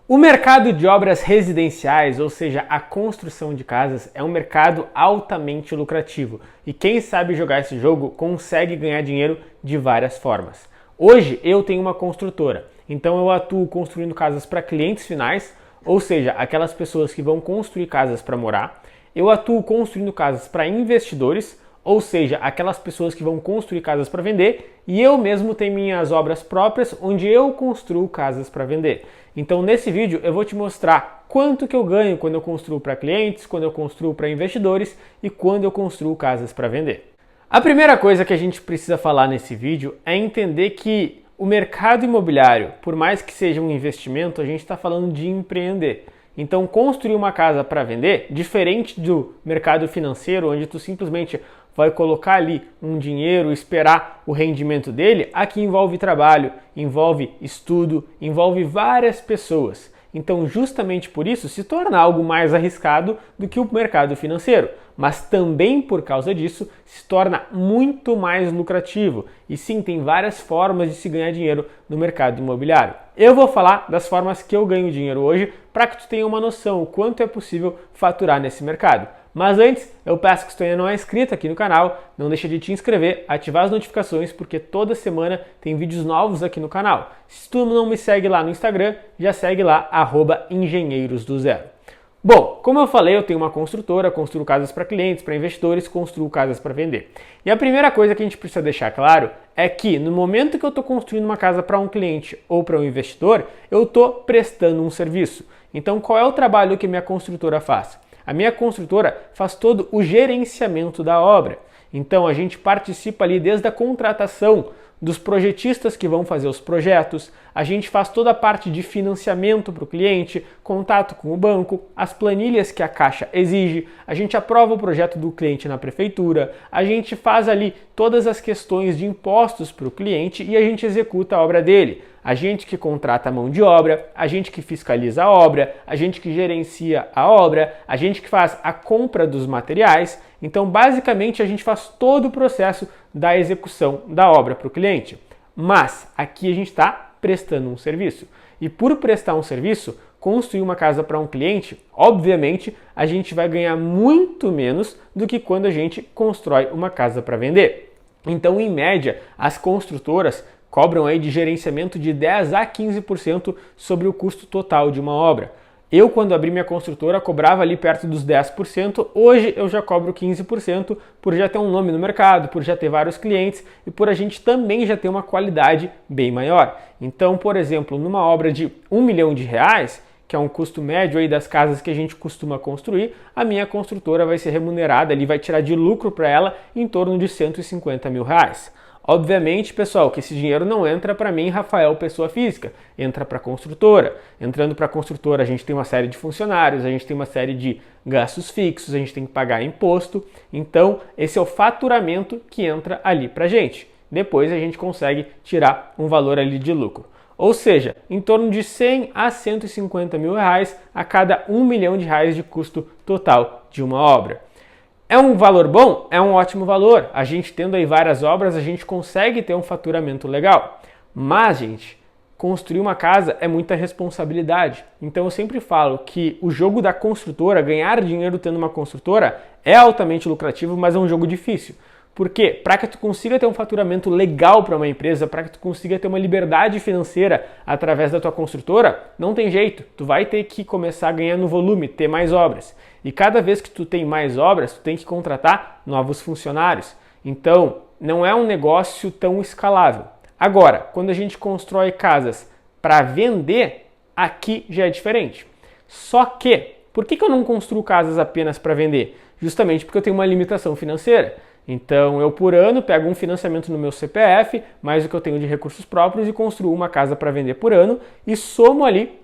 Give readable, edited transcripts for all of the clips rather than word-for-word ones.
O mercado de obras residenciais, ou seja, a construção de casas, é um mercado altamente lucrativo e quem sabe jogar esse jogo consegue ganhar dinheiro de várias formas. Hoje eu tenho uma construtora, então eu atuo construindo casas para clientes finais, ou seja, aquelas pessoas que vão construir casas para morar. Eu atuo construindo casas para investidores, ou seja, aquelas pessoas que vão construir casas para vender, e eu mesmo tenho minhas obras próprias onde eu construo casas para vender. Então nesse vídeo eu vou te mostrar quanto que eu ganho quando eu construo para clientes, quando eu construo para investidores e quando eu construo casas para vender. A primeira coisa que a gente precisa falar nesse vídeo é entender que o mercado imobiliário, por mais que seja um investimento, a gente está falando de empreender. Então construir uma casa para vender, diferente do mercado financeiro, onde tu simplesmente vai colocar ali um dinheiro, esperar o rendimento dele, aqui envolve trabalho, envolve estudo, envolve várias pessoas. Então, justamente por isso, se torna algo mais arriscado do que o mercado financeiro. Mas também por causa disso, se torna muito mais lucrativo. E sim, tem várias formas de se ganhar dinheiro no mercado imobiliário. Eu vou falar das formas que eu ganho dinheiro hoje para que tu tenha uma noção o quanto é possível faturar nesse mercado. Mas antes, eu peço que se tu ainda não é inscrito aqui no canal, não deixa de te inscrever, ativar as notificações, porque toda semana tem vídeos novos aqui no canal. Se tu não me segue lá no Instagram, já segue lá, @engenheirosdozero. Bom, como eu falei, eu tenho uma construtora, construo casas para clientes, para investidores, construo casas para vender. E a primeira coisa que a gente precisa deixar claro é que no momento que eu estou construindo uma casa para um cliente ou para um investidor, eu estou prestando um serviço. Então, qual é o trabalho que minha construtora faz? A minha construtora faz todo o gerenciamento da obra. Então a gente participa ali desde a contratação dos projetistas que vão fazer os projetos, a gente faz toda a parte de financiamento para o cliente, contato com o banco, as planilhas que a Caixa exige, a gente aprova o projeto do cliente na prefeitura, a gente faz ali todas as questões de impostos para o cliente e a gente executa a obra dele. A gente que contrata a mão de obra, a gente que fiscaliza a obra, a gente que gerencia a obra, a gente que faz a compra dos materiais. Então, basicamente, a gente faz todo o processo da execução da obra para o cliente. Mas aqui a gente está prestando um serviço. E por prestar um serviço, construir uma casa para um cliente, obviamente, a gente vai ganhar muito menos do que quando a gente constrói uma casa para vender. Então, em média, as construtoras cobram aí de gerenciamento de 10 a 15% sobre o custo total de uma obra. Eu, quando abri minha construtora, cobrava ali perto dos 10%, hoje eu já cobro 15% por já ter um nome no mercado, por já ter vários clientes e por a gente também já ter uma qualidade bem maior. Então, por exemplo, numa obra de R$1 milhão, que é um custo médio aí das casas que a gente costuma construir, a minha construtora vai ser remunerada, ali vai tirar de lucro para ela em torno de R$150 mil. Obviamente, pessoal, que esse dinheiro não entra para mim, Rafael, pessoa física, entra para a construtora. Entrando para a construtora, a gente tem uma série de funcionários, a gente tem uma série de gastos fixos, a gente tem que pagar imposto. Então, esse é o faturamento que entra ali para a gente. Depois a gente consegue tirar um valor ali de lucro. Ou seja, em torno de 100 a 150 mil reais a cada R$1 milhão de custo total de uma obra. É um valor bom? É um ótimo valor. A gente tendo aí várias obras, a gente consegue ter um faturamento legal. Mas, gente, construir uma casa é muita responsabilidade. Então eu sempre falo que o jogo da construtora, ganhar dinheiro tendo uma construtora, é altamente lucrativo, mas é um jogo difícil. Por quê? Para que tu consiga ter um faturamento legal para uma empresa, para que tu consiga ter uma liberdade financeira através da tua construtora, não tem jeito. Tu vai ter que começar a ganhar no volume, ter mais obras. E cada vez que tu tem mais obras, tu tem que contratar novos funcionários. Então, não é um negócio tão escalável. Agora, quando a gente constrói casas para vender, aqui já é diferente. Só que, por que eu não construo casas apenas para vender? Justamente porque eu tenho uma limitação financeira. Então, eu por ano pego um financiamento no meu CPF, mais o que eu tenho de recursos próprios e construo uma casa para vender por ano e somo ali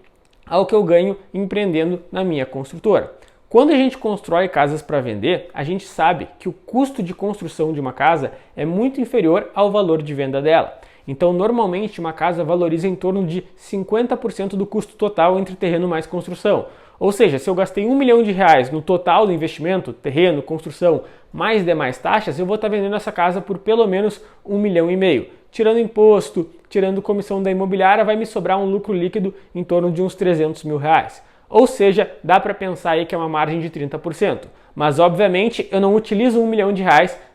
ao que eu ganho empreendendo na minha construtora. Quando a gente constrói casas para vender, a gente sabe que o custo de construção de uma casa é muito inferior ao valor de venda dela. Então, normalmente, uma casa valoriza em torno de 50% do custo total entre terreno mais construção. Ou seja, se eu gastei R$1 milhão no total do investimento, terreno, construção, mais demais taxas, eu vou estar vendendo essa casa por pelo menos R$1,5 milhão. Tirando imposto, tirando comissão da imobiliária, vai me sobrar um lucro líquido em torno de uns 300 mil reais. Ou seja, dá para pensar aí que é uma margem de 30%. Mas, obviamente, eu não utilizo R$1 milhão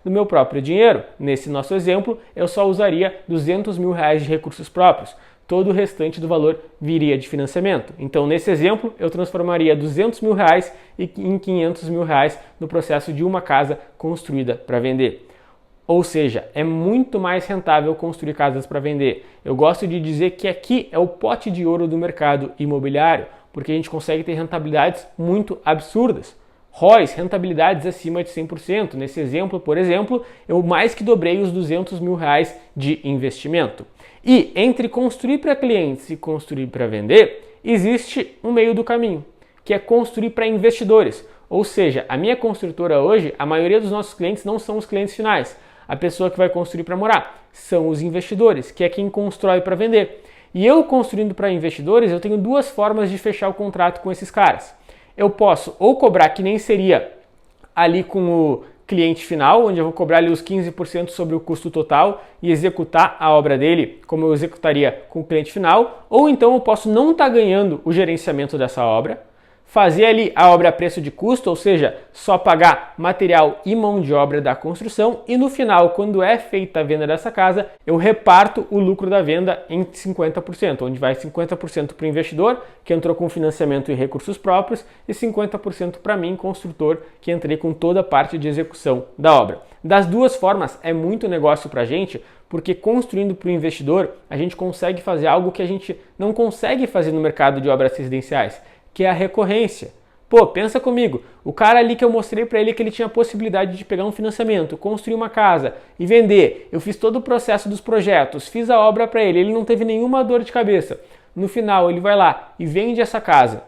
do meu próprio dinheiro. Nesse nosso exemplo, eu só usaria R$200 mil de recursos próprios. Todo o restante do valor viria de financiamento. Então, nesse exemplo, eu transformaria R$200 mil em R$500 mil no processo de uma casa construída para vender. Ou seja, é muito mais rentável construir casas para vender. Eu gosto de dizer que aqui é o pote de ouro do mercado imobiliário, porque a gente consegue ter rentabilidades muito absurdas. ROIs, rentabilidades acima de 100%. Nesse exemplo, por exemplo, eu mais que dobrei os R$200 mil de investimento. E entre construir para clientes e construir para vender, existe um meio do caminho, que é construir para investidores. Ou seja, a minha construtora hoje, a maioria dos nossos clientes não são os clientes finais. A pessoa que vai construir para morar são os investidores, que é quem constrói para vender. E eu construindo para investidores, eu tenho duas formas de fechar o contrato com esses caras. Eu posso ou cobrar que nem seria ali com o cliente final, onde eu vou cobrar ali os 15% sobre o custo total e executar a obra dele como eu executaria com o cliente final, ou então eu posso não estar ganhando o gerenciamento dessa obra, fazer ali a obra a preço de custo, ou seja, só pagar material e mão de obra da construção e no final, quando é feita a venda dessa casa, eu reparto o lucro da venda em 50%, onde vai 50% para o investidor, que entrou com financiamento e recursos próprios, e 50% para mim, construtor, que entrei com toda a parte de execução da obra. Das duas formas, é muito negócio para a gente, porque construindo para o investidor, a gente consegue fazer algo que a gente não consegue fazer no mercado de obras residenciais, que é a recorrência. Pô, pensa comigo, o cara ali que eu mostrei para ele que ele tinha a possibilidade de pegar um financiamento, construir uma casa e vender, eu fiz todo o processo dos projetos, fiz a obra para ele, ele não teve nenhuma dor de cabeça. No final, ele vai lá e vende essa casa.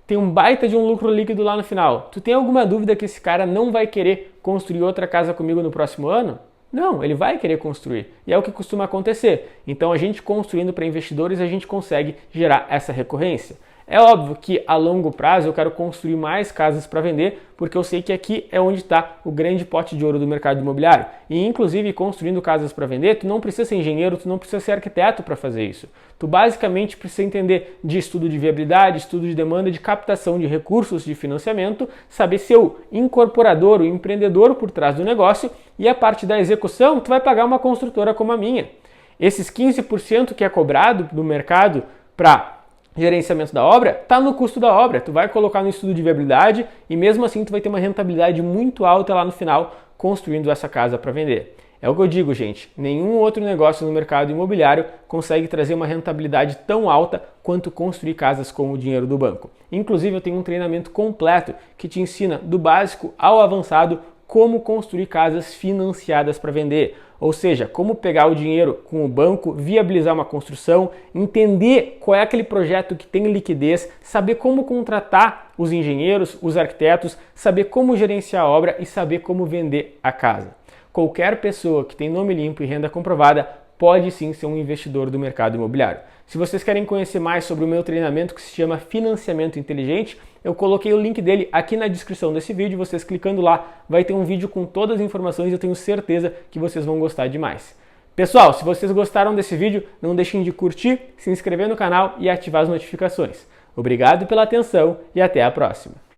Tem um baita de um lucro líquido lá no final. Tu tem alguma dúvida que esse cara não vai querer construir outra casa comigo no próximo ano? Não, ele vai querer construir. E é o que costuma acontecer. Então, a gente construindo para investidores, a gente consegue gerar essa recorrência. É óbvio que a longo prazo eu quero construir mais casas para vender, porque eu sei que aqui é onde está o grande pote de ouro do mercado imobiliário. E inclusive construindo casas para vender, tu não precisa ser engenheiro, tu não precisa ser arquiteto para fazer isso. Tu basicamente precisa entender de estudo de viabilidade, estudo de demanda, de captação de recursos de financiamento, saber ser o incorporador, o empreendedor por trás do negócio e a parte da execução tu vai pagar uma construtora como a minha. Esses 15% que é cobrado do mercado para gerenciamento da obra, está no custo da obra. Tu vai colocar no estudo de viabilidade e mesmo assim tu vai ter uma rentabilidade muito alta lá no final construindo essa casa para vender. É o que eu digo, gente, nenhum outro negócio no mercado imobiliário consegue trazer uma rentabilidade tão alta quanto construir casas com o dinheiro do banco. Inclusive eu tenho um treinamento completo que te ensina do básico ao avançado como construir casas financiadas para vender. Ou seja, como pegar o dinheiro com o banco, viabilizar uma construção, entender qual é aquele projeto que tem liquidez, saber como contratar os engenheiros, os arquitetos, saber como gerenciar a obra e saber como vender a casa. Qualquer pessoa que tem nome limpo e renda comprovada pode sim ser um investidor do mercado imobiliário. Se vocês querem conhecer mais sobre o meu treinamento que se chama Financiamento Inteligente, eu coloquei o link dele aqui na descrição desse vídeo, vocês clicando lá vai ter um vídeo com todas as informações e eu tenho certeza que vocês vão gostar demais. Pessoal, se vocês gostaram desse vídeo, não deixem de curtir, se inscrever no canal e ativar as notificações. Obrigado pela atenção e até a próxima!